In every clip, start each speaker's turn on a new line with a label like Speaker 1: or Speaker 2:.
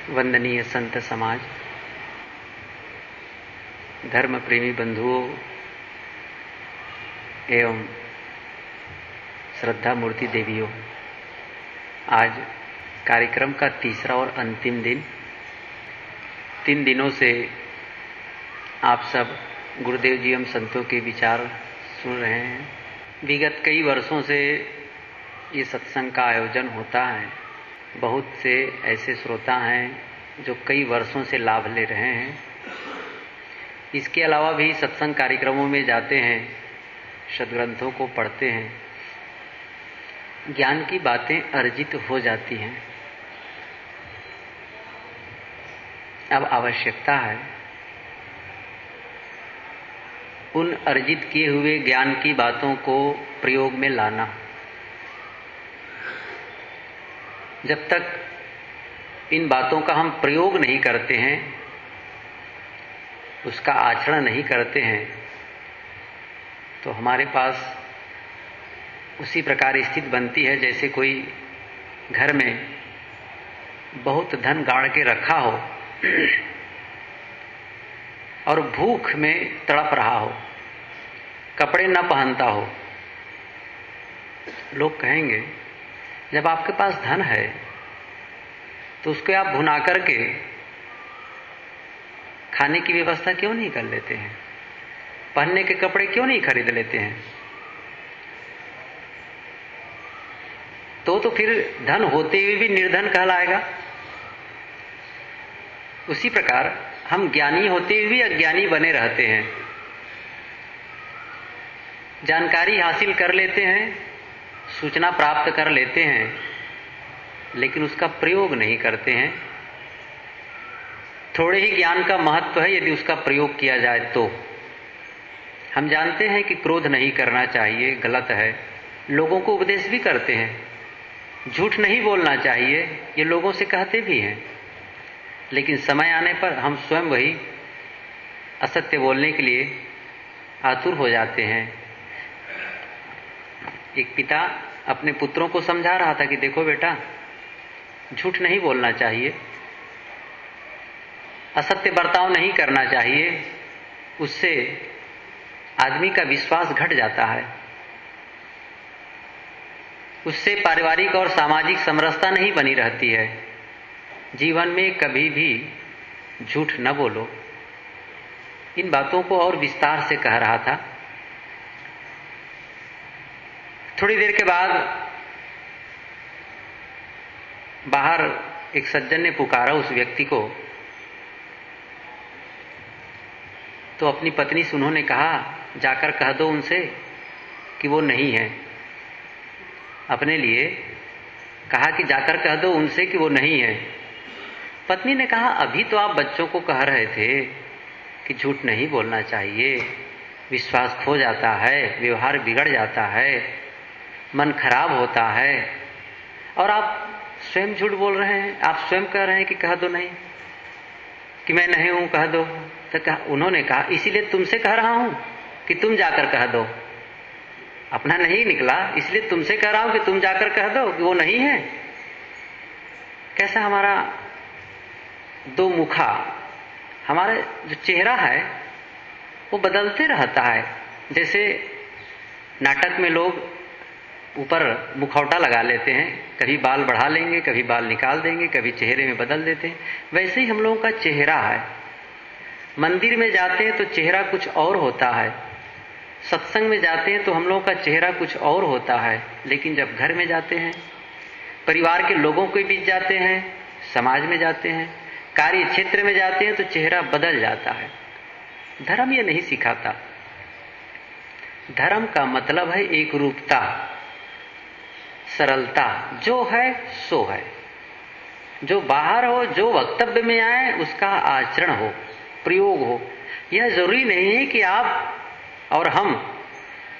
Speaker 1: वंदनीय संत समाज, धर्म प्रेमी बंधुओं एवं श्रद्धा मूर्ति देवियों, आज कार्यक्रम का तीसरा और अंतिम दिन। 3 दिनों से आप सब गुरुदेव जी एवं संतों के विचार सुन रहे हैं। विगत कई वर्षों से ये सत्संग का आयोजन होता है। बहुत से ऐसे श्रोता हैं जो कई वर्षों से लाभ ले रहे हैं। इसके अलावा भी सत्संग कार्यक्रमों में जाते हैं, सद्ग्रंथों को पढ़ते हैं, ज्ञान की बातें अर्जित हो जाती हैं। अब आवश्यकता है उन अर्जित किए हुए ज्ञान की बातों को प्रयोग में लाना। जब तक इन बातों का हम प्रयोग नहीं करते हैं, उसका आचरण नहीं करते हैं, तो हमारे पास उसी प्रकार स्थिति बनती है जैसे कोई घर में बहुत धन गाड़ के रखा हो और भूख में तड़प रहा हो, कपड़े न पहनता हो। लोग कहेंगे जब आपके पास धन है तो उसको आप भुना करके खाने की व्यवस्था क्यों नहीं कर लेते हैं? पहनने के कपड़े क्यों नहीं खरीद लेते हैं? तो फिर धन होते हुए भी निर्धन कहलाएगा। उसी प्रकार हम ज्ञानी होते हुए भी अज्ञानी बने रहते हैं। जानकारी हासिल कर लेते हैं, सूचना प्राप्त कर लेते हैं, लेकिन उसका प्रयोग नहीं करते हैं। थोड़े ही ज्ञान का महत्व है यदि उसका प्रयोग किया जाए तो। हम जानते हैं कि क्रोध नहीं करना चाहिए, गलत है, लोगों को उपदेश भी करते हैं। झूठ नहीं बोलना चाहिए, ये लोगों से कहते भी हैं, लेकिन समय आने पर हम स्वयं वही असत्य बोलने के लिए आतुर हो जाते हैं। एक पिता अपने पुत्रों को समझा रहा था कि देखो बेटा, झूठ नहीं बोलना चाहिए, असत्य बर्ताव नहीं करना चाहिए, उससे आदमी का विश्वास घट जाता है, उससे पारिवारिक और सामाजिक समरसता नहीं बनी रहती है। जीवन में कभी भी झूठ न बोलो। इन बातों को और विस्तार से कह रहा था। थोड़ी देर के बाद बाहर एक सज्जन ने पुकारा उस व्यक्ति को, तो अपनी पत्नी से उन्होंने कहा जाकर कह दो उनसे कि वो नहीं है। अपने लिए कहा कि जाकर कह दो उनसे कि वो नहीं है। पत्नी ने कहा अभी तो आप बच्चों को कह रहे थे कि झूठ नहीं बोलना चाहिए, विश्वास खो जाता है, व्यवहार बिगड़ जाता है, मन खराब होता है, और आप स्वयं झूठ बोल रहे हैं। आप स्वयं कह रहे हैं कि कह दो नहीं, कि मैं नहीं हूं, कह दो। तो उन्होंने कहा इसीलिए तुमसे कह रहा हूं कि तुम जाकर कह दो। अपना नहीं निकला, इसलिए तुमसे कह रहा हूं कि तुम जाकर कह दो कि वो नहीं है। कैसा हमारा दो मुखा, हमारा जो चेहरा है वो बदलते रहता है। जैसे नाटक में लोग ऊपर मुखौटा लगा लेते हैं, कभी बाल बढ़ा लेंगे, कभी बाल निकाल देंगे, कभी चेहरे में बदल देते हैं। वैसे ही हम लोगों का चेहरा है। मंदिर में जाते हैं तो चेहरा कुछ और होता है, सत्संग में जाते हैं तो हम लोगों का चेहरा कुछ और होता है, लेकिन जब घर में जाते हैं, परिवार के लोगों के बीच जाते हैं, समाज में जाते हैं, कार्य क्षेत्र में जाते हैं तो चेहरा बदल जाता है। धर्म ये नहीं सिखाता। धर्म का मतलब है एक रूपता, सरलता, जो है सो है, जो बाहर हो, जो वक्तव्य में आए उसका आचरण हो, प्रयोग हो। यह जरूरी नहीं है कि आप और हम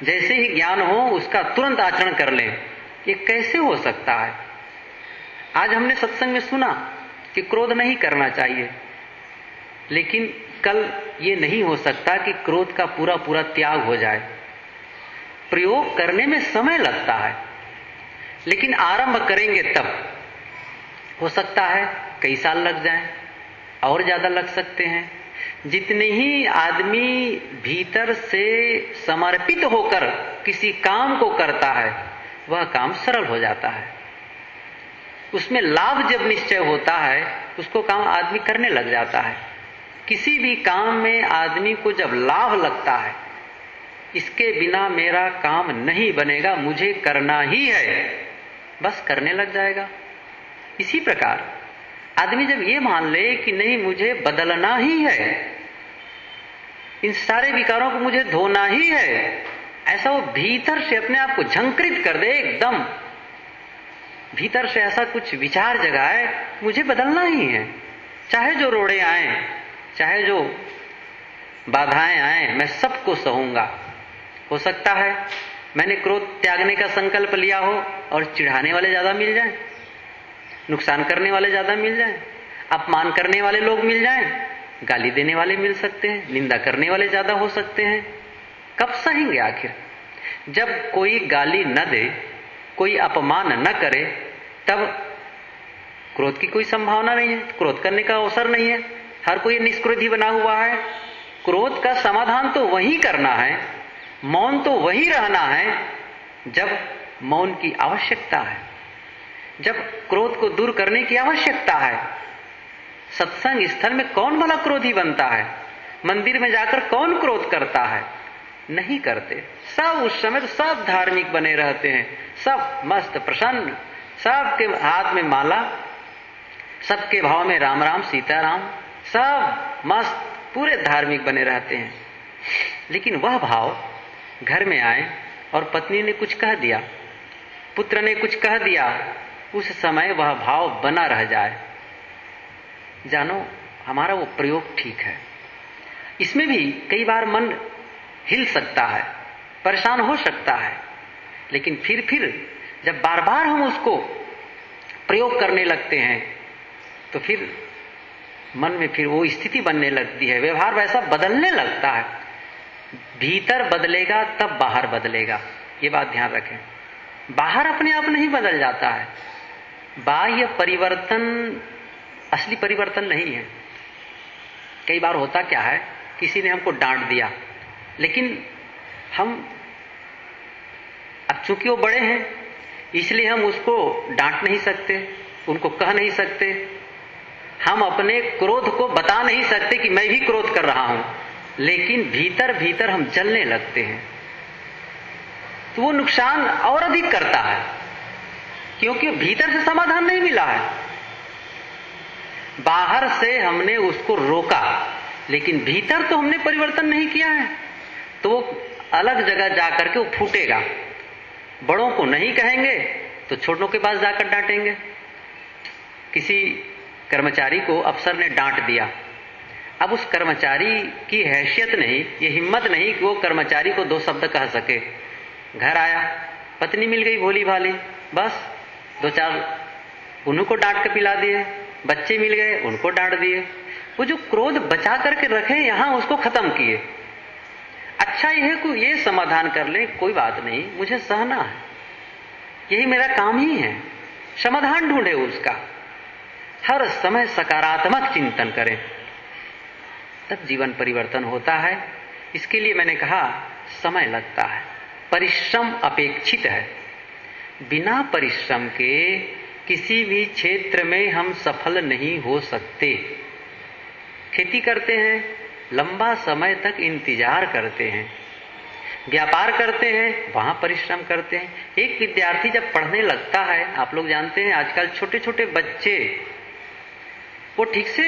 Speaker 1: जैसे ही ज्ञान हो उसका तुरंत आचरण कर लें। ये कैसे हो सकता है? आज हमने सत्संग में सुना कि क्रोध नहीं करना चाहिए, लेकिन कल ये नहीं हो सकता कि क्रोध का पूरा पूरा त्याग हो जाए। प्रयोग करने में समय लगता है, लेकिन आरंभ करेंगे तब। हो सकता है कई साल लग जाएं, और ज्यादा लग सकते हैं। जितने ही आदमी भीतर से समर्पित होकर किसी काम को करता है, वह काम सरल हो जाता है। उसमें लाभ जब निश्चय होता है, उसको काम आदमी करने लग जाता है। किसी भी काम में आदमी को जब लाभ लगता है, इसके बिना मेरा काम नहीं बनेगा, मुझे करना ही है, बस करने लग जाएगा। इसी प्रकार आदमी जब ये मान ले कि नहीं, मुझे बदलना ही है, इन सारे विकारों को मुझे धोना ही है, ऐसा वो भीतर से अपने आप को झंकृत कर दे, एकदम भीतर से ऐसा कुछ विचार जगाए, मुझे बदलना ही है, चाहे जो रोड़े आए, चाहे जो बाधाएं आए, मैं सबको सहूंगा। हो सकता है मैंने क्रोध त्यागने का संकल्प लिया हो और चिढ़ाने वाले ज्यादा मिल जाएं, नुकसान करने वाले ज्यादा मिल जाएं, अपमान करने वाले लोग मिल जाएं, गाली देने वाले मिल सकते हैं, निंदा करने वाले ज्यादा हो सकते हैं। कब सहेंगे आखिर? जब कोई गाली न दे, कोई अपमान न करे, तब क्रोध की कोई संभावना नहीं है, क्रोध करने का अवसर नहीं है। हर कोई निष्क्रोधी बना हुआ है। क्रोध का समाधान तो वही करना है, मौन तो वही रहना है जब मौन की आवश्यकता है, जब क्रोध को दूर करने की आवश्यकता है। सत्संग स्थल में कौन भला क्रोधी बनता है? मंदिर में जाकर कौन क्रोध करता है? नहीं करते। सब उस समय तो सब धार्मिक बने रहते हैं, सब मस्त प्रसन्न, सबके हाथ में माला, सबके भाव में राम राम सीताराम, सब मस्त पूरे धार्मिक बने रहते हैं। लेकिन वह भाव घर में आए और पत्नी ने कुछ कह दिया, पुत्र ने कुछ कह दिया, उस समय वह भाव बना रह जाए, जानो हमारा वो प्रयोग ठीक है। इसमें भी कई बार मन हिल सकता है, परेशान हो सकता है, लेकिन फिर जब बार बार हम उसको प्रयोग करने लगते हैं, तो फिर मन में फिर वो स्थिति बनने लगती है, व्यवहार वैसा बदलने लगता है। भीतर बदलेगा तब बाहर बदलेगा, ये बात ध्यान रखें। बाहर अपने आप नहीं बदल जाता है। बाह्य परिवर्तन असली परिवर्तन नहीं है। कई बार होता क्या है, किसी ने हमको डांट दिया, लेकिन हम अब चूंकि वो बड़े हैं, इसलिए हम उसको डांट नहीं सकते, उनको कह नहीं सकते, हम अपने क्रोध को बता नहीं सकते कि मैं भी क्रोध कर रहा हूं, लेकिन भीतर भीतर हम जलने लगते हैं। तो वो नुकसान और अधिक करता है, क्योंकि भीतर से समाधान नहीं मिला है। बाहर से हमने उसको रोका, लेकिन भीतर तो हमने परिवर्तन नहीं किया है, तो वो अलग जगह जाकर के वो फूटेगा। बड़ों को नहीं कहेंगे तो छोटों के पास जाकर डांटेंगे। किसी कर्मचारी को अफसर ने डांट दिया, अब उस कर्मचारी की हैसियत नहीं, ये हिम्मत नहीं कि वो कर्मचारी को 2 शब्द कह सके। घर आया, पत्नी मिल गई भोली भाली, बस 2-4 उन्हीं को डांट के पिला दिए, बच्चे मिल गए उनको डांट दिए। वो जो क्रोध बचा करके रखे यहां, उसको खत्म किए। अच्छा यह को ये समाधान कर ले, कोई बात नहीं, मुझे सहना है, यही मेरा काम ही है। समाधान ढूंढे उसका, हर समय सकारात्मक चिंतन करें, तब जीवन परिवर्तन होता है। इसके लिए मैंने कहा समय लगता है, परिश्रम अपेक्षित है। बिना परिश्रम के किसी भी क्षेत्र में हम सफल नहीं हो सकते। खेती करते हैं, लंबा समय तक इंतजार करते हैं, व्यापार करते हैं, वहां परिश्रम करते हैं। एक विद्यार्थी जब पढ़ने लगता है, आप लोग जानते हैं आजकल छोटे छोटे बच्चे, वो ठीक से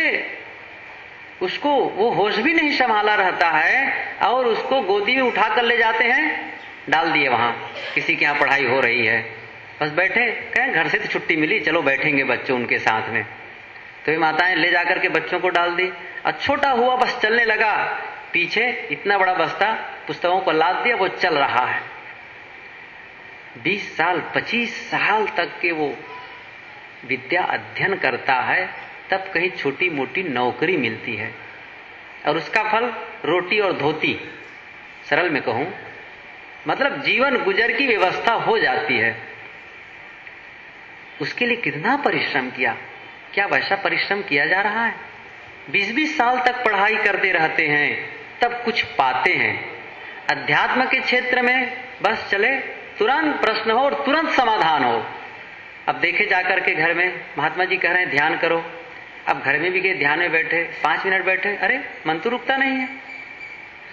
Speaker 1: उसको वो होश भी नहीं संभाला रहता है, और उसको गोदी में उठा कर ले जाते हैं, डाल दिए वहां, किसी के यहां पढ़ाई हो रही है, बस बैठे, कहें घर से तो छुट्टी मिली, चलो बैठेंगे बच्चों उनके साथ में। तो ये माताएं ले जाकर के बच्चों को डाल दी, और छोटा हुआ बस चलने लगा, पीछे इतना बड़ा बस्ता पुस्तकों को लाद दिया, वो चल रहा है। 20 साल 25 साल तक के वो विद्या अध्ययन करता है, तब कहीं छोटी मोटी नौकरी मिलती है, और उसका फल रोटी और धोती, सरल में कहूं मतलब जीवन गुजर की व्यवस्था हो जाती है। उसके लिए कितना परिश्रम किया, क्या वैसा परिश्रम किया जा रहा है? 20-20 साल तक पढ़ाई करते रहते हैं, तब कुछ पाते हैं। अध्यात्म के क्षेत्र में बस चले, तुरंत प्रश्न हो और तुरंत समाधान हो। अब देखे जाकर के घर में महात्मा जी कह रहे हैं ध्यान करो, अब घर में भी गए, ध्यान में बैठे, 5 मिनट बैठे, अरे मन तो रुकता नहीं है।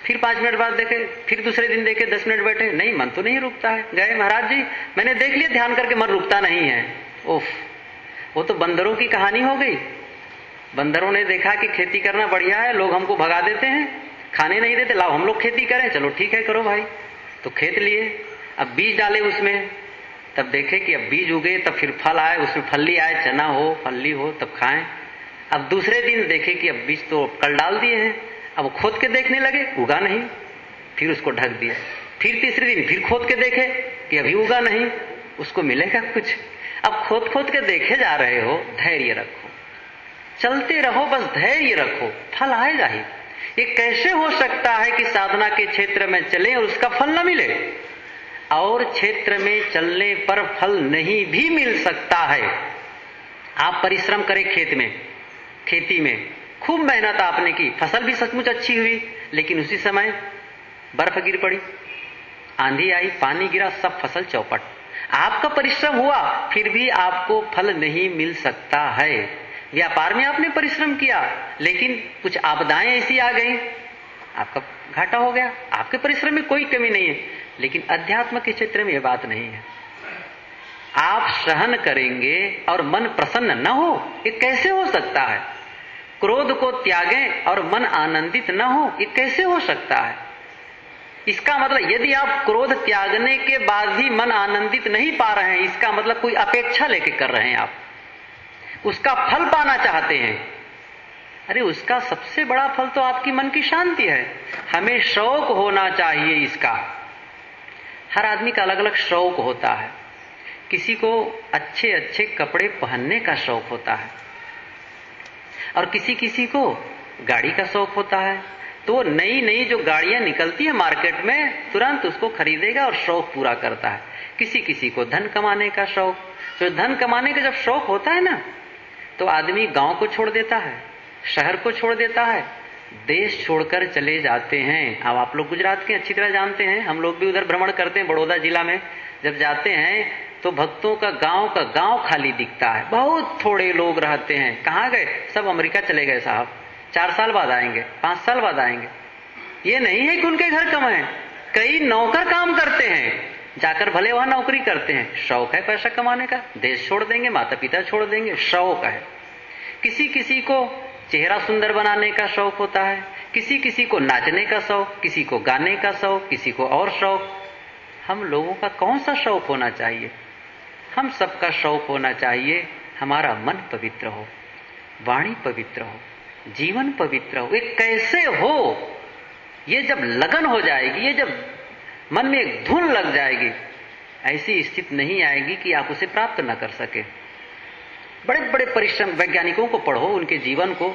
Speaker 1: फिर 5 मिनट बाद देखे, फिर दूसरे दिन देखे, 10 मिनट बैठे, नहीं मन तो नहीं रुकता है। गए, महाराज जी मैंने देख लिया ध्यान करके मन रुकता नहीं है। उफ, वो तो बंदरों की कहानी हो गई। बंदरों ने देखा कि खेती करना बढ़िया है, लोग हमको भगा देते हैं, खाने नहीं देते, लाओ हम लोग खेती करें। चलो ठीक है करो भाई। तो खेत लिए, अब बीज डाले उसमें, तब देखे कि अब बीज उगे, तब फिर फल आए, उसमें फल्ली आए, चना हो, फल्ली हो, तब खाएं। अब दूसरे दिन देखे कि अब बीज तो कल डाल दिए हैं, अब खोद के देखने लगे, उगा नहीं, फिर उसको ढक दिया। फिर तीसरे दिन फिर खोद के देखे कि अभी उगा नहीं, उसको मिलेगा कुछ। अब खोद खोद के देखे जा रहे हो, धैर्य रखो, चलते रहो, बस धैर्य रखो, फल आएगा ही। ये कैसे हो सकता है कि साधना के क्षेत्र में चले और उसका फल न मिले, और क्षेत्र में चलने पर फल नहीं भी मिल सकता है। आप परिश्रम करें खेत में, खेती में खूब मेहनत आपने की, फसल भी सचमुच अच्छी हुई, लेकिन उसी समय बर्फ गिर पड़ी, आंधी आई, पानी गिरा, सब फसल चौपट। आपका परिश्रम हुआ फिर भी आपको फल नहीं मिल सकता है। व्यापार में आपने परिश्रम किया, लेकिन कुछ आपदाएं ऐसी आ गई, आपका घाटा हो गया। आपके परिश्रम में कोई कमी नहीं है, लेकिन अध्यात्म के क्षेत्र में यह बात नहीं है। आप सहन करेंगे और मन प्रसन्न न हो, ये कैसे हो सकता है? क्रोध को त्यागें और मन आनंदित न हो, ये कैसे हो सकता है? इसका मतलब यदि आप क्रोध त्यागने के बाद भी मन आनंदित नहीं पा रहे हैं, इसका मतलब कोई अपेक्षा लेके कर रहे हैं, आप उसका फल पाना चाहते हैं। अरे उसका सबसे बड़ा फल तो आपकी मन की शांति है। हमें शौक होना चाहिए इसका। हर आदमी का अलग अलग शौक होता है। किसी को अच्छे अच्छे कपड़े पहनने का शौक होता है, और किसी किसी को गाड़ी का शौक होता है। तो वो नई नई जो गाड़ियां निकलती है मार्केट में, तुरंत उसको खरीदेगा और शौक पूरा करता है। किसी किसी को धन कमाने का शौक। तो धन कमाने का जब शौक होता है ना, तो आदमी गांव को छोड़ देता है, शहर को छोड़ देता है, देश छोड़कर चले जाते हैं। अब आप लोग गुजरात के अच्छी तरह जानते हैं, हम लोग भी उधर भ्रमण करते हैं, बड़ौदा जिला में जब जाते हैं तो भक्तों का गांव खाली दिखता है, बहुत थोड़े लोग रहते हैं। कहाँ गए? सब अमेरिका चले गए साहब, 4 साल बाद आएंगे, 5 साल बाद आएंगे। ये नहीं है कि उनके घर कम है, कई नौकर काम करते हैं, जाकर भले वहां नौकरी करते हैं, शौक है पैसा कमाने का, देश छोड़ देंगे, माता पिता छोड़ देंगे, शौक है। किसी किसी को चेहरा सुंदर बनाने का शौक होता है, किसी किसी को नाचने का शौक, किसी को गाने का शौक, किसी को और शौक। हम लोगों का कौन सा शौक होना चाहिए? हम सबका शौक होना चाहिए हमारा मन पवित्र हो, वाणी पवित्र हो, जीवन पवित्र हो। ये कैसे हो? ये जब लगन हो जाएगी, ये जब मन में एक धुन लग जाएगी, ऐसी स्थिति नहीं आएगी कि आप उसे प्राप्त न कर सके। बड़े बड़े परिश्रम वैज्ञानिकों को पढ़ो, उनके जीवन को,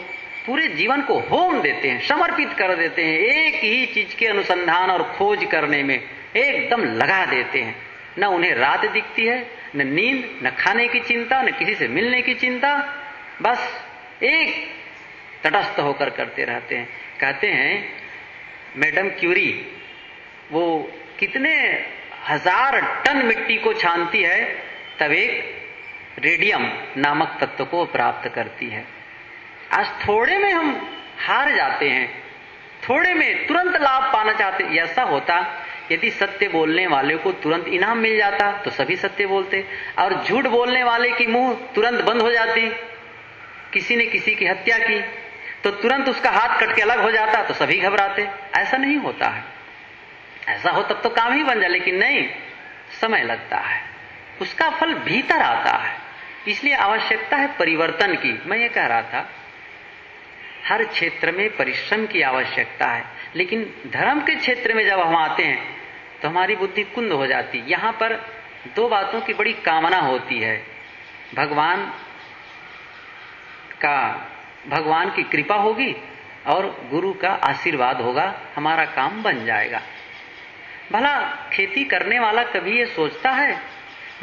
Speaker 1: पूरे जीवन को होम देते हैं, समर्पित कर देते हैं, एक ही चीज के अनुसंधान और खोज करने में एकदम लगा देते हैं। न उन्हें रात दिखती है, न नींद, न खाने की चिंता, न किसी से मिलने की चिंता, बस एक तटस्थ होकर करते रहते हैं। कहते हैं मैडम क्यूरी वो कितने 1000 टन मिट्टी को छानती है, तब एक रेडियम नामक तत्व को प्राप्त करती है। आज थोड़े में हम हार जाते हैं, थोड़े में तुरंत लाभ पाना चाहते। ऐसा होता यदि सत्य बोलने वाले को तुरंत इनाम मिल जाता तो सभी सत्य बोलते, और झूठ बोलने वाले की मुंह तुरंत बंद हो जाती। किसी ने किसी की हत्या की तो तुरंत उसका हाथ कट के अलग हो जाता तो सभी घबराते। ऐसा नहीं होता है। ऐसा हो तब तो काम ही बन जाए, लेकिन नहीं, समय लगता है, उसका फल भीतर आता है। इसलिए आवश्यकता है परिवर्तन की। मैं ये कह रहा था हर क्षेत्र में परिश्रम की आवश्यकता है, लेकिन धर्म के क्षेत्र में जब हम आते हैं तो हमारी बुद्धि कुंद हो जाती। यहां पर 2 बातों की बड़ी कामना होती है। भगवान की कृपा होगी और गुरु का आशीर्वाद होगा, हमारा काम बन जाएगा। भला खेती करने वाला कभी ये सोचता है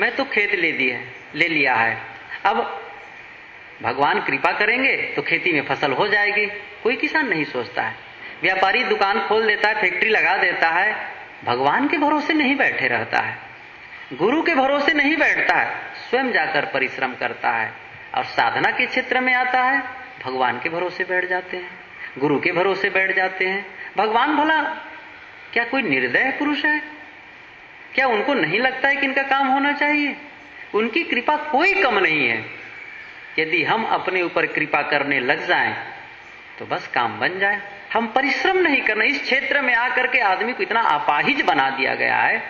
Speaker 1: मैं तो खेत ले लिया है, अब भगवान कृपा करेंगे तो खेती में फसल हो जाएगी, कोई किसान नहीं सोचता है। व्यापारी दुकान खोल देता है, फैक्ट्री लगा देता है, भगवान के भरोसे नहीं बैठे रहता है, गुरु के भरोसे नहीं बैठता है, स्वयं जाकर परिश्रम करता है। और साधना के क्षेत्र में आता है, भगवान के भरोसे बैठ जाते हैं, गुरु के भरोसे बैठ जाते हैं। भगवान भला क्या कोई निर्दय पुरुष है? क्या उनको नहीं लगता है कि इनका काम होना चाहिए? उनकी कृपा कोई कम नहीं है। यदि हम अपने ऊपर कृपा करने लग जाएं तो बस काम बन जाए। हम परिश्रम नहीं करना। इस क्षेत्र में आकर के आदमी को इतना अपाहिज बना दिया गया है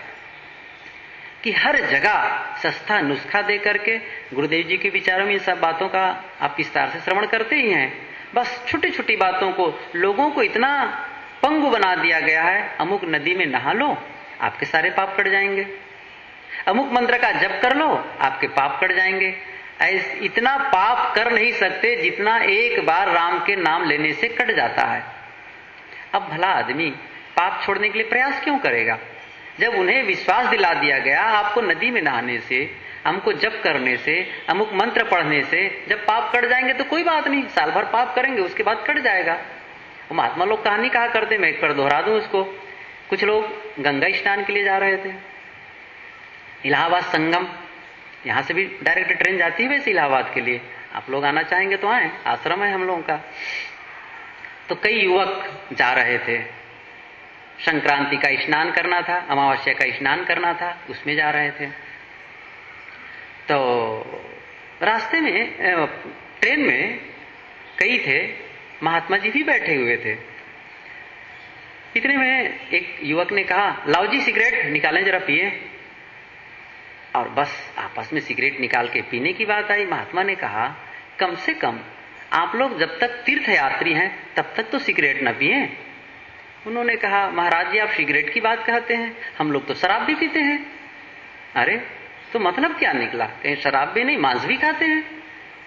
Speaker 1: कि हर जगह सस्ता नुस्खा दे करके, गुरुदेव जी के विचारों में इन सब बातों का आप विस्तार से श्रवण करते ही हैं। बस छोटी छोटी बातों को लोगों को इतना पंगु बना दिया गया है। अमुक नदी में नहा लो, आपके सारे पाप कट जाएंगे। अमुक मंत्र का जप कर लो, आपके पाप कट जाएंगे। इतना पाप कर नहीं सकते जितना एक बार राम के नाम लेने से कट जाता है। अब भला आदमी पाप छोड़ने के लिए प्रयास क्यों करेगा? जब उन्हें विश्वास दिला दिया गया आपको नदी में नहाने से, हमको जप करने से, अमुक मंत्र पढ़ने से जब पाप कट जाएंगे तो कोई बात नहीं, साल भर पाप करेंगे उसके बाद कट जाएगा। वो महात्मा लोग कहानी कहा करते, मैं एक बार दोहरा दूं उसको। कुछ लोग गंगा स्नान के लिए जा रहे थे, इलाहाबाद संगम, यहां से भी डायरेक्ट ट्रेन जाती है वैसे इलाहाबाद के लिए, आप लोग आना चाहेंगे तो आए, आश्रम है हम लोगों का। तो कई युवक जा रहे थे, संक्रांति का स्नान करना था, अमावस्या का स्नान करना था, उसमें जा रहे थे। तो रास्ते में ट्रेन में कई थे, महात्मा जी भी बैठे हुए थे। इतने में एक युवक ने कहा, लाओ जी सिगरेट निकालें जरा पिए। और बस आपस में सिगरेट निकाल के पीने की बात आई। महात्मा ने कहा, कम से कम आप लोग जब तक तीर्थ यात्री हैं तब तक तो सिगरेट न पिए। उन्होंने कहा, महाराज जी आप सिगरेट की बात कहते हैं, हम लोग तो शराब भी पीते हैं। अरे तो मतलब क्या निकला? कहीं शराब भी नहीं, मांस भी खाते हैं।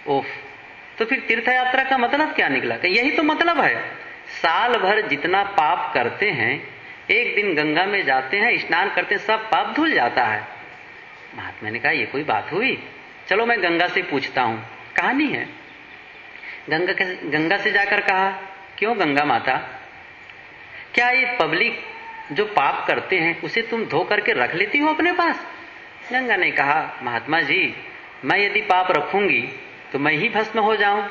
Speaker 1: ओफ, तो फिर तीर्थ यात्रा का मतलब क्या निकला? कि यही तो मतलब है। साल भर जितना पाप करते हैं, एक दिन गंगा में जाते हैं, स्नान करते हैं, सब पाप धुल जाता है। महात्मा ने कहा, ये कोई बात हुई? चलो मैं गंगा से पूछता हूं। कहानी है, गंगा से जाकर कहा, क्यों गंगा माता, क्या ये पब्लिक जो पाप करते हैं उसे तुम धो करके रख लेती हो अपने पास? गंगा ने कहा, महात्मा जी मैं यदि पाप रखूंगी तो मैं ही भस्म हो जाऊं।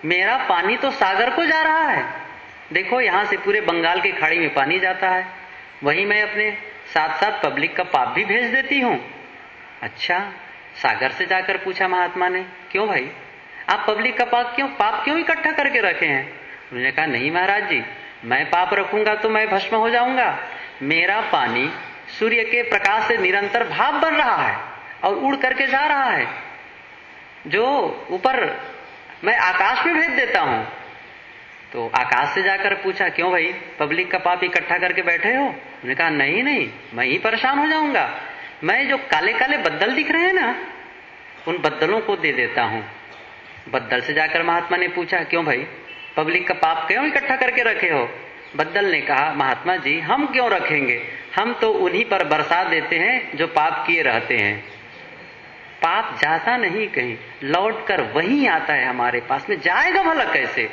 Speaker 1: मेरा पानी तो सागर को जा रहा है। देखो यहां से पूरे बंगाल की खाड़ी में पानी जाता है, वहीं मैं अपने साथ साथ पब्लिक का पाप भी भेज देती हूं। अच्छा, सागर से जाकर पूछा महात्मा ने, क्यों भाई आप पब्लिक का पाप क्यों इकट्ठा करके रखे हैं? उन्होंने कहा, नहीं महाराज जी, मैं पाप रखूंगा तो मैं भस्म हो जाऊंगा। मेरा पानी सूर्य के प्रकाश से निरंतर भाप बन रहा है और उड़ करके जा रहा है, जो ऊपर मैं आकाश में भेज देता हूं। तो आकाश से जाकर पूछा, क्यों भाई पब्लिक का पाप इकट्ठा करके बैठे हो? उन्होंने कहा, नहीं नहीं, मैं ही परेशान हो जाऊंगा। मैं जो काले काले बद्दल दिख रहे हैं ना, उन बद्दलों को दे देता हूं। बद्दल से जाकर महात्मा ने पूछा, क्यों भाई पब्लिक का पाप क्यों इकट्ठा करके रखे हो? बद्दल ने कहा, महात्मा जी हम क्यों रखेंगे, हम तो उन्हीं पर बरसा देते हैं जो पाप किए रहते हैं। पाप जाता नहीं कहीं, लौट कर वहीं आता है हमारे पास में। जाएगा भला कैसे?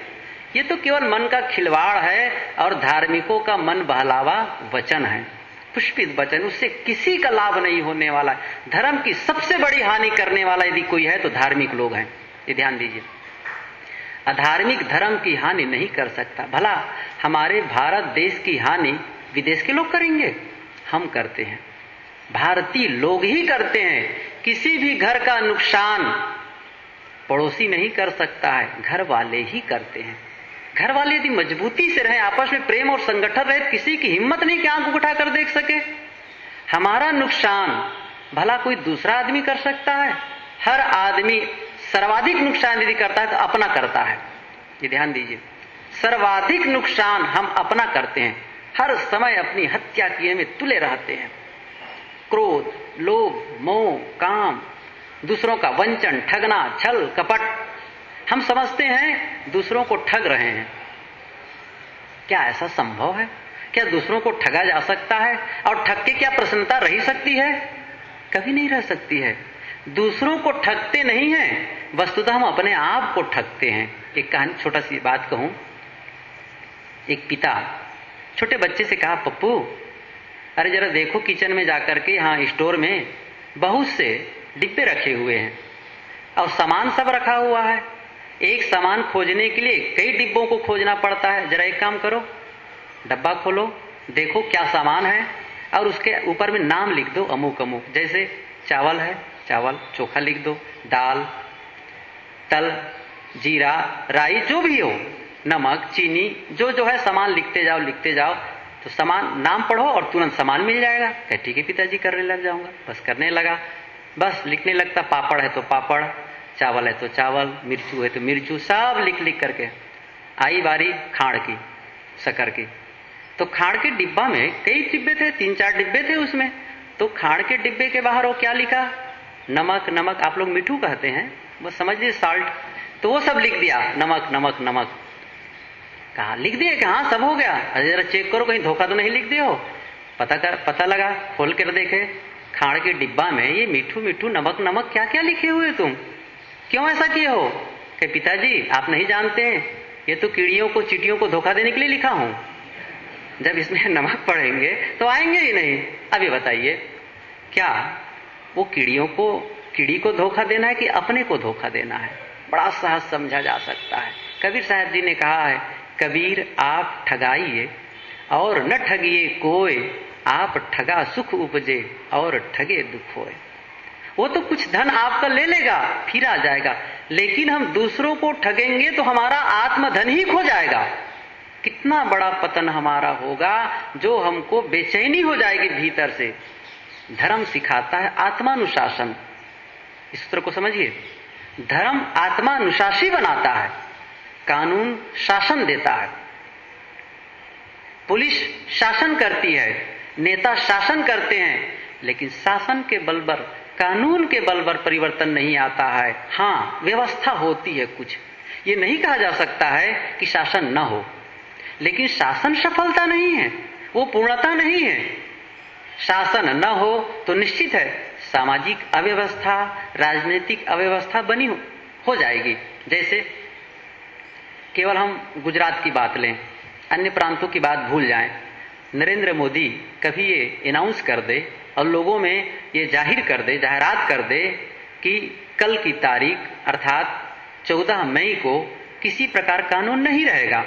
Speaker 1: ये तो केवल मन का खिलवाड़ है और धार्मिकों का मन बहलावा वचन है, पुष्पित वचन, उससे किसी का लाभ नहीं होने वाला। धर्म की सबसे बड़ी हानि करने वाला यदि कोई है तो धार्मिक लोग हैं, ये ध्यान दीजिए। अधार्मिक धर्म की हानि नहीं कर सकता। भला हमारे भारत देश की हानि विदेश के लोग करेंगे? हम करते हैं, भारतीय लोग ही करते हैं। किसी भी घर का नुकसान पड़ोसी नहीं कर सकता है, घर वाले ही करते हैं। घर वाले यदि मजबूती से रहे, आपस में प्रेम और संगठन रहे, किसी की हिम्मत नहीं कि आंख उठाकर देख सके। हमारा नुकसान भला कोई दूसरा आदमी कर सकता है? हर आदमी सर्वाधिक नुकसान यदि करता है तो अपना करता है। ये ध्यान दीजिए, सर्वाधिक नुकसान हम अपना करते हैं। हर समय अपनी हत्या किए में तुले रहते हैं। क्रोध, लोभ, मोह, काम, दूसरों का वंचन, ठगना, छल, कपट, हम समझते हैं दूसरों को ठग रहे हैं। क्या ऐसा संभव है? क्या दूसरों को ठगा जा सकता है? और ठग के क्या प्रसन्नता रही सकती है? कभी नहीं रह सकती है। दूसरों को ठगते नहीं हैं, वस्तुतः हम अपने आप को ठगते हैं। एक कहानी, छोटा सी बात कहूं। एक पिता छोटे बच्चे से कहा, पप्पू अरे जरा देखो किचन में जाकर के, यहाँ स्टोर में बहुत से डिब्बे रखे हुए हैं और सामान सब रखा हुआ है। एक सामान खोजने के लिए कई डिब्बों को खोजना पड़ता है। जरा एक काम करो, डब्बा खोलो, देखो क्या सामान है और उसके ऊपर में नाम लिख दो, अमुक अमुक। जैसे चावल है, चावल, चोखा लिख दो, दाल, तल, जीरा, राई, जो भी हो, नमक, चीनी, जो है सामान लिखते जाओ। तो सामान नाम पढ़ो और तुरंत सामान मिल जाएगा। कहे ठीक है पिताजी, करने लग जाऊंगा। बस करने लगा, बस लिखने लगता, पापड़ है तो पापड़, चावल है तो चावल, मिर्चू है तो मिर्चू, सब लिख करके। आई बारी खाड़ की, शक्कर की। तो खाड़ के डिब्बा में कई डिब्बे थे, 3-4 डिब्बे थे उसमें। तो खाड़ के डिब्बे के बाहर वो क्या लिखा, नमक, नमक, आप लोग मिठू कहते हैं, बस समझिए साल्ट। तो वो सब लिख दिया, नमक नमक नमक। कहा लिख दिया कि हाँ सब हो गया। अरे जरा चेक करो कहीं धोखा तो नहीं लिख दिया हो। पता लगा, खोल कर देखे खाड़ के डिब्बा में ये मिठू मिठू, नमक नमक, क्या क्या लिखे हुए तुम, क्यों ऐसा किए हो? कि पिताजी आप नहीं जानते हैं, ये तो कीड़ियों को, चींटियों को धोखा देने के लिए लिखा हूं। जब इसमें नमक पड़ेंगे तो आएंगे ही नहीं। अब ये बताइए, क्या वो कीड़ी को धोखा देना है कि अपने को धोखा देना है? बड़ा सहज समझा जा सकता है। कबीर साहब जी ने कहा है, कबीर आप ठगाइए और न ठगिए कोई, आप ठगा सुख उपजे और ठगे दुख होए। वो तो कुछ धन आपका ले लेगा, फिर आ जाएगा, लेकिन हम दूसरों को ठगेंगे तो हमारा आत्मधन ही खो जाएगा। कितना बड़ा पतन हमारा होगा, जो हमको बेचैनी हो जाएगी भीतर से। धर्म सिखाता है आत्मानुशासन। इस सूत्र को समझिए, धर्म आत्मानुशासी बनाता है, कानून शासन देता है। पुलिस शासन करती है, नेता शासन करते हैं, लेकिन शासन के बल पर, कानून के बल पर परिवर्तन नहीं आता है। हाँ, व्यवस्था होती है कुछ, ये नहीं कहा जा सकता है कि शासन न हो, लेकिन शासन सफलता नहीं है, वो पूर्णता नहीं है। शासन न हो तो निश्चित है सामाजिक अव्यवस्था, राजनीतिक अव्यवस्था बनी हो जाएगी। जैसे केवल हम गुजरात की बात लें, अन्य प्रांतों की बात भूल जाएं। नरेंद्र मोदी कभी ये अनाउंस कर दे और लोगों में ये जाहिरात कर दे कि कल की तारीख अर्थात 14 मई को किसी प्रकार कानून नहीं रहेगा,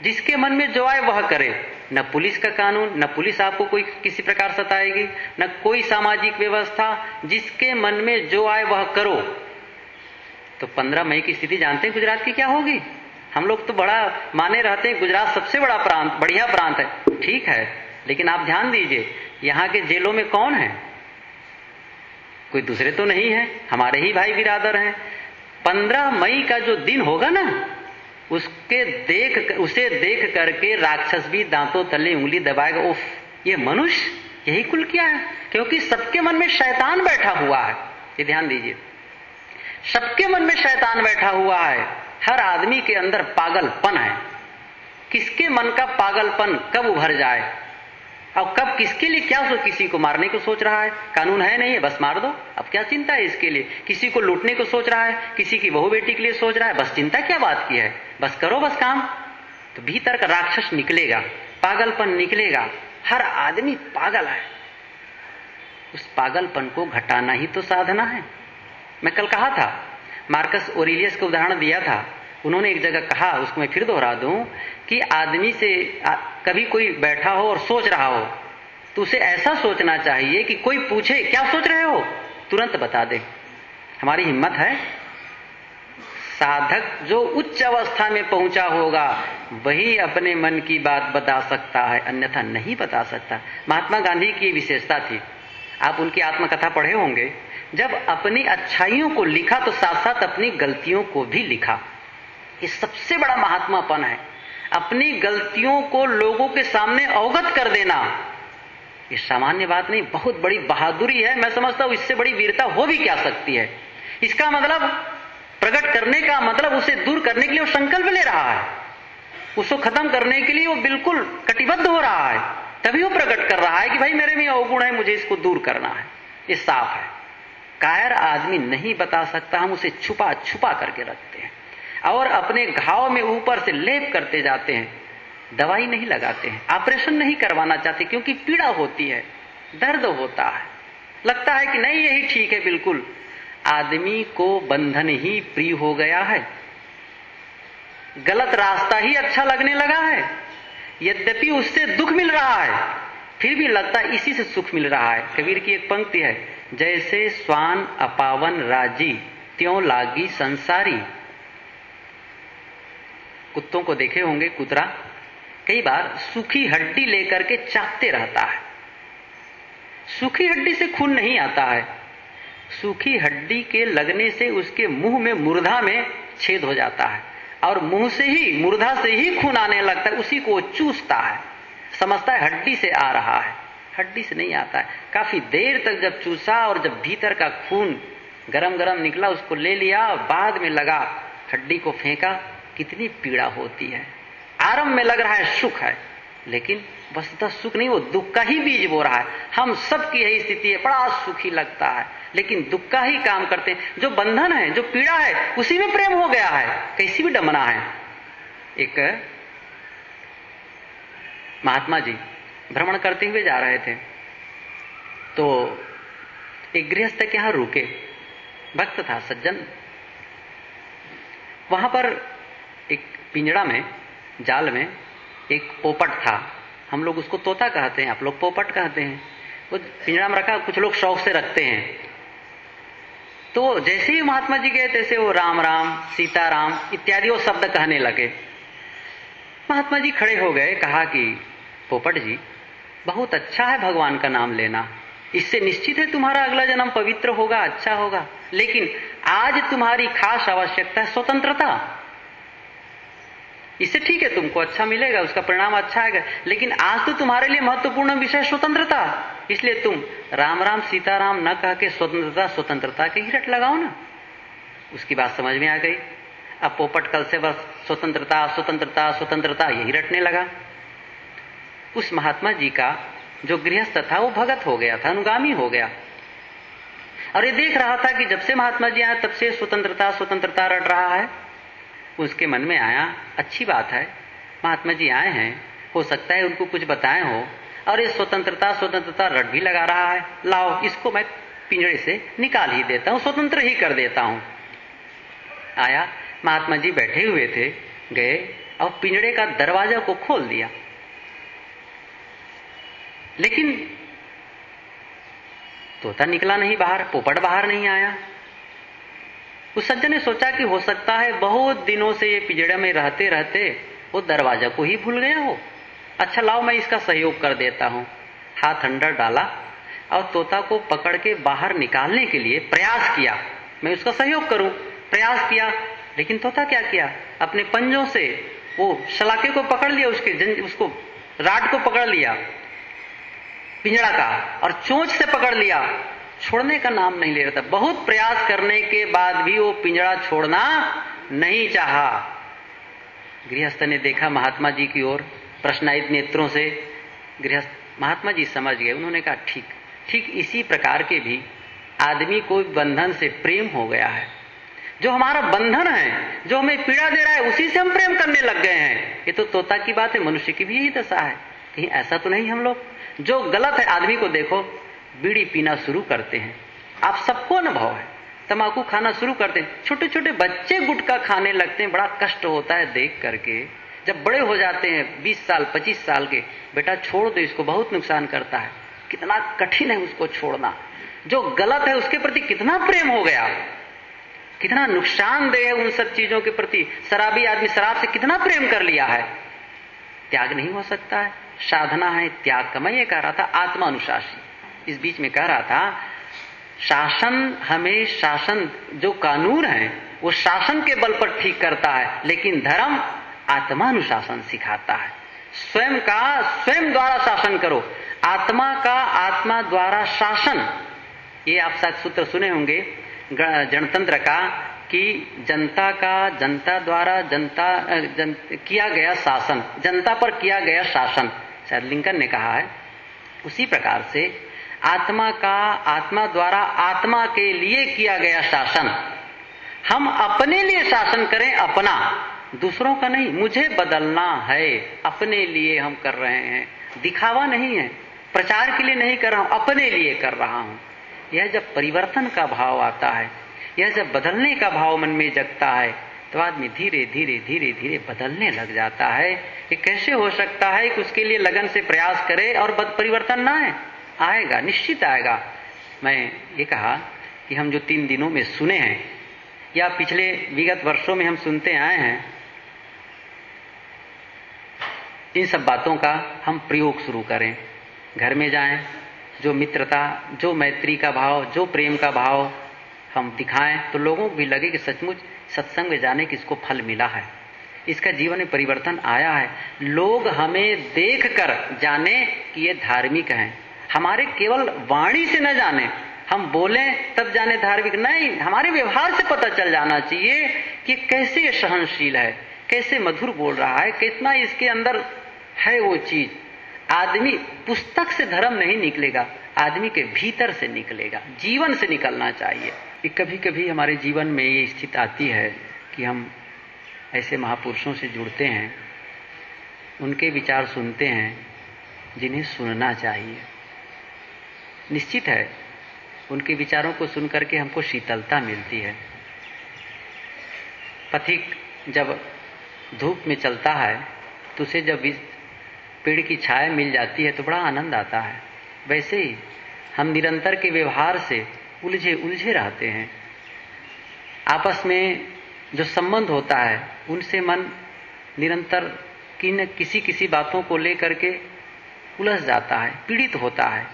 Speaker 1: जिसके मन में जो आए वह करे, न पुलिस का कानून, न पुलिस आपको कोई किसी प्रकार सताएगी, न कोई सामाजिक व्यवस्था, जिसके मन में जो आए वह करो। तो 15 मई की स्थिति जानते हैं गुजरात की क्या होगी? हम लोग तो बड़ा माने रहते हैं, गुजरात सबसे बड़ा प्रांत, बढ़िया प्रांत है, ठीक है, लेकिन आप ध्यान दीजिए, यहाँ के जेलों में कौन है? कोई दूसरे तो नहीं है, हमारे ही भाई बिरादर हैं। 15 मई का जो दिन होगा ना, उसे देख करके राक्षस भी दांतों तले उंगली दबाएगा, उफ, ये मनुष्य यही कुल किया है। क्योंकि सबके मन में शैतान बैठा हुआ है, ये ध्यान दीजिए, सबके मन में शैतान बैठा हुआ है। हर आदमी के अंदर पागलपन है। किसके मन का पागलपन कब उभर जाए और कब किसके लिए क्या किसी को मारने को सोच रहा है, कानून है नहीं है, बस मार दो, अब क्या चिंता है इसके लिए। किसी को लूटने को सोच रहा है, किसी की बहू बेटी के लिए सोच रहा है, बस चिंता क्या बात की है, बस करो बस काम। तो भीतर का राक्षस निकलेगा, पागलपन निकलेगा। हर आदमी पागल है, उस पागलपन को घटाना ही तो साधना है। मैं कल कहा था, मार्कस ओरेलियस का उदाहरण दिया था। उन्होंने एक जगह कहा, उसको मैं फिर दोहरा दूं, कि आदमी से कभी कोई बैठा हो और सोच रहा हो तो उसे ऐसा सोचना चाहिए कि कोई पूछे क्या सोच रहे हो, तुरंत बता दे। हमारी हिम्मत है? साधक जो उच्च अवस्था में पहुंचा होगा वही अपने मन की बात बता सकता है, अन्यथा नहीं बता सकता। महात्मा गांधी की विशेषता थी, आप उनकी आत्मकथा पढ़े होंगे। जब अपनी अच्छाइयों को लिखा तो साथ साथ अपनी गलतियों को भी लिखा। ये सबसे बड़ा महात्मापन है, अपनी गलतियों को लोगों के सामने अवगत कर देना। ये सामान्य बात नहीं, बहुत बड़ी बहादुरी है। मैं समझता हूं इससे बड़ी वीरता हो भी क्या सकती है। इसका मतलब प्रकट करने का मतलब उसे दूर करने के लिए वो संकल्प ले रहा है, उसको खत्म करने के लिए वो बिल्कुल कटिबद्ध हो रहा है, तभी वो प्रकट कर रहा है कि भाई मेरे में अवगुण है, मुझे इसको दूर करना है। ये साफ है, कायर आदमी नहीं बता सकता, हम उसे छुपा छुपा करके रखते हैं और अपने घाव में ऊपर से लेप करते जाते हैं, दवाई नहीं लगाते हैं, ऑपरेशन नहीं करवाना चाहते क्योंकि पीड़ा होती है, दर्द होता है, लगता है कि नहीं यही ठीक है। बिल्कुल आदमी को बंधन ही प्रिय हो गया है, गलत रास्ता ही अच्छा लगने लगा है। यद्यपि उससे दुख मिल रहा है फिर भी लगता है इसी से सुख मिल रहा है। कबीर की एक पंक्ति है, जैसे स्वान अपावन राजी त्यों लागी संसारी। कुत्तों को देखे होंगे, कुतरा कई बार सूखी हड्डी लेकर के चाटते रहता है। सूखी हड्डी से खून नहीं आता है, सूखी हड्डी के लगने से उसके मुंह में मुर्दा में छेद हो जाता है और मुंह से ही मुर्दा से ही खून आने लगता है, उसी को चूसता है, समझता है हड्डी से आ रहा है, हड्डी से नहीं आता है। काफी देर तक जब चूसा और जब भीतर का खून गरम गरम निकला उसको ले लिया और बाद में लगा हड्डी को फेंका, कितनी पीड़ा होती है। आरंभ में लग रहा है सुख है, लेकिन वस्तुतः सुख नहीं, वो दुख का ही बीज बो रहा है। हम सबकी यही स्थिति है, बड़ा सुखी लगता है लेकिन दुख का ही काम करते हैं। जो बंधन है, जो पीड़ा है, उसी में प्रेम हो गया है, कैसी भी डमना है। एक महात्मा जी भ्रमण करते हुए जा रहे थे तो एक गृहस्थ के यहां रुके, भक्त था, सज्जन। वहां पर एक पिंजड़ा में, जाल में एक पोपट था, हम लोग उसको तोता कहते हैं, आप लोग पोपट कहते हैं। वो पिंजड़ा में रखा, कुछ लोग शौक से रखते हैं। तो जैसे ही महात्मा जी गए तैसे वो राम राम, सीता राम इत्यादि वो शब्द कहने लगे। महात्मा जी खड़े हो गए, कहा कि पोपट जी बहुत अच्छा है भगवान का नाम लेना, इससे निश्चित है तुम्हारा अगला जन्म पवित्र होगा, अच्छा होगा, लेकिन आज तुम्हारी खास आवश्यकता है स्वतंत्रता। इससे ठीक है, तुमको अच्छा मिलेगा, उसका परिणाम अच्छा आएगा, लेकिन आज तो तुम्हारे लिए महत्वपूर्ण विषय स्वतंत्रता, इसलिए तुम राम राम सीता राम न कह के स्वतंत्रता स्वतंत्रता के ही रट लगाओ ना। उसकी बात समझ में आ गई। अब पोपट कल से बस स्वतंत्रता स्वतंत्रता स्वतंत्रता यही रटने लगा। उस महात्मा जी का जो गृहस्थ था वो भगत हो गया था, अनुगामी हो गया, और ये देख रहा था कि जब से महात्मा जी आए तब से स्वतंत्रता स्वतंत्रता रट रहा है। उसके मन में आया, अच्छी बात है, महात्मा जी आए हैं, हो सकता है उनको कुछ बताए हो, और ये स्वतंत्रता स्वतंत्रता रट भी लगा रहा है, लाओ इसको मैं पिंजड़े से निकाल ही देता हूं, स्वतंत्र ही कर देता हूं। आया, महात्मा जी बैठे हुए थे, गए और पिंजड़े का दरवाजा को खोल दिया, लेकिन तोता निकला नहीं बाहर, पोपट बाहर नहीं आया। उस सज्जन ने सोचा कि हो सकता है बहुत दिनों से ये पिंजड़े में रहते रहते वो दरवाजा को ही भूल गया हो। अच्छा लाओ मैं इसका सहयोग कर देता हूं। हाथ अंदर डाला और तोता को पकड़ के बाहर निकालने के लिए प्रयास किया, मैं उसका सहयोग करूं, प्रयास किया, लेकिन तोता क्या किया, अपने पंजों से वो शलाके को पकड़ लिया, उसको राड को पकड़ लिया पिंजड़ा का, और चोंच से पकड़ लिया, छोड़ने का नाम नहीं ले रहा था। बहुत प्रयास करने के बाद भी वो पिंजड़ा छोड़ना नहीं चाहा। गृहस्थ ने देखा महात्मा जी की ओर प्रश्नायित नेत्रों से, गृहस्थ महात्मा जी समझ गए, उन्होंने कहा ठीक ठीक इसी प्रकार के भी आदमी को बंधन से प्रेम हो गया है। जो हमारा बंधन है, जो हमें पीड़ा दे रहा है, उसी से हम प्रेम करने लग गए हैं। ये तो तोता की बात है, मनुष्य की भी यही दशा है, कहीं ऐसा तो नहीं हम लोग। जो गलत है, आदमी को देखो बीड़ी पीना शुरू करते हैं, आप सबको अनुभव है, तंबाकू खाना शुरू करते हैं, छोटे छोटे बच्चे गुटखा खाने लगते हैं, बड़ा कष्ट होता है देख करके। जब बड़े हो जाते हैं 20 साल 25 साल के, बेटा छोड़ दो इसको, बहुत नुकसान करता है, कितना कठिन है उसको छोड़ना। जो गलत है उसके प्रति कितना प्रेम हो गया, कितना नुकसानदेह है उन सब चीजों के प्रति। शराबी आदमी शराब से कितना प्रेम कर लिया है, त्याग नहीं हो सकता है, साधना है त्याग का। मैं ये कह रहा था आत्मा अनुशासी, इस बीच में कह रहा था शासन, हमें शासन जो कानून है वो शासन के बल पर ठीक करता है, लेकिन धर्म आत्मानुशासन सिखाता है। स्वयं का स्वयं द्वारा शासन करो, आत्मा का आत्मा द्वारा शासन। ये आप शायद सूत्र सुने होंगे जनतंत्र का, कि जनता का जनता द्वारा किया गया शासन, जनता पर किया गया शासन, शायद लिंकन ने कहा है। उसी प्रकार से आत्मा द्वारा आत्मा के लिए किया गया शासन। हम अपने लिए शासन करें, अपना, दूसरों का नहीं। मुझे बदलना है, अपने लिए हम कर रहे हैं, दिखावा नहीं है, प्रचार के लिए नहीं कर रहा हूं, अपने लिए कर रहा हूं। यह जब परिवर्तन का भाव आता है, यह जब बदलने का भाव मन में जगता है, तो आदमी धीरे धीरे धीरे धीरे बदलने लग जाता है। ये कैसे हो सकता है कि उसके लिए लगन से प्रयास करे और परिवर्तन ना आए? आएगा, निश्चित आएगा। मैं ये कहा कि हम जो 3 दिनों में सुने हैं या पिछले विगत वर्षों में हम सुनते आए हैं, इन सब बातों का हम प्रयोग शुरू करें। घर में जाएं, जो मित्रता, जो मैत्री का भाव, जो प्रेम का भाव हम दिखाएं, तो लोगों को भी लगे कि सचमुच सत्संग में जाने की इसको फल मिला है, इसका जीवन में परिवर्तन आया है। लोग हमें देखकर जाने कि ये धार्मिक हैं, हमारे केवल वाणी से न जाने, हम बोलें तब जाने धार्मिक नहीं, हमारे व्यवहार से पता चल जाना चाहिए कि कैसे सहनशील है, कैसे मधुर बोल रहा है, कितना इसके अंदर है वो चीज। आदमी पुस्तक से धर्म नहीं निकलेगा, आदमी के भीतर से निकलेगा, जीवन से निकलना चाहिए। कि कभी कभी हमारे जीवन में ये स्थिति आती है कि हम ऐसे महापुरुषों से जुड़ते हैं, उनके विचार सुनते हैं जिन्हें सुनना चाहिए। निश्चित है उनके विचारों को सुनकर के हमको शीतलता मिलती है। पथिक जब धूप में चलता है तो उसे जब पेड़ की छाया मिल जाती है तो बड़ा आनंद आता है। वैसे ही हम निरंतर के व्यवहार से उलझे उलझे रहते हैं। आपस में जो संबंध होता है उनसे मन निरंतर किसी बातों को लेकर के उलझ जाता है, पीड़ित होता है।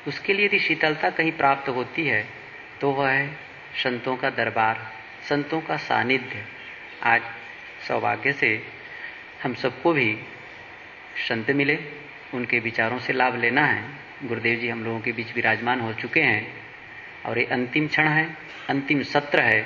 Speaker 1: उसके लिए यदि शीतलता कहीं प्राप्त होती है तो वह है संतों का दरबार, संतों का सानिध्य। आज सौभाग्य से हम सबको भी संत मिले, उनके विचारों से लाभ लेना है। गुरुदेव जी हम लोगों के बीच विराजमान हो चुके हैं और ये अंतिम क्षण है, अंतिम सत्र है।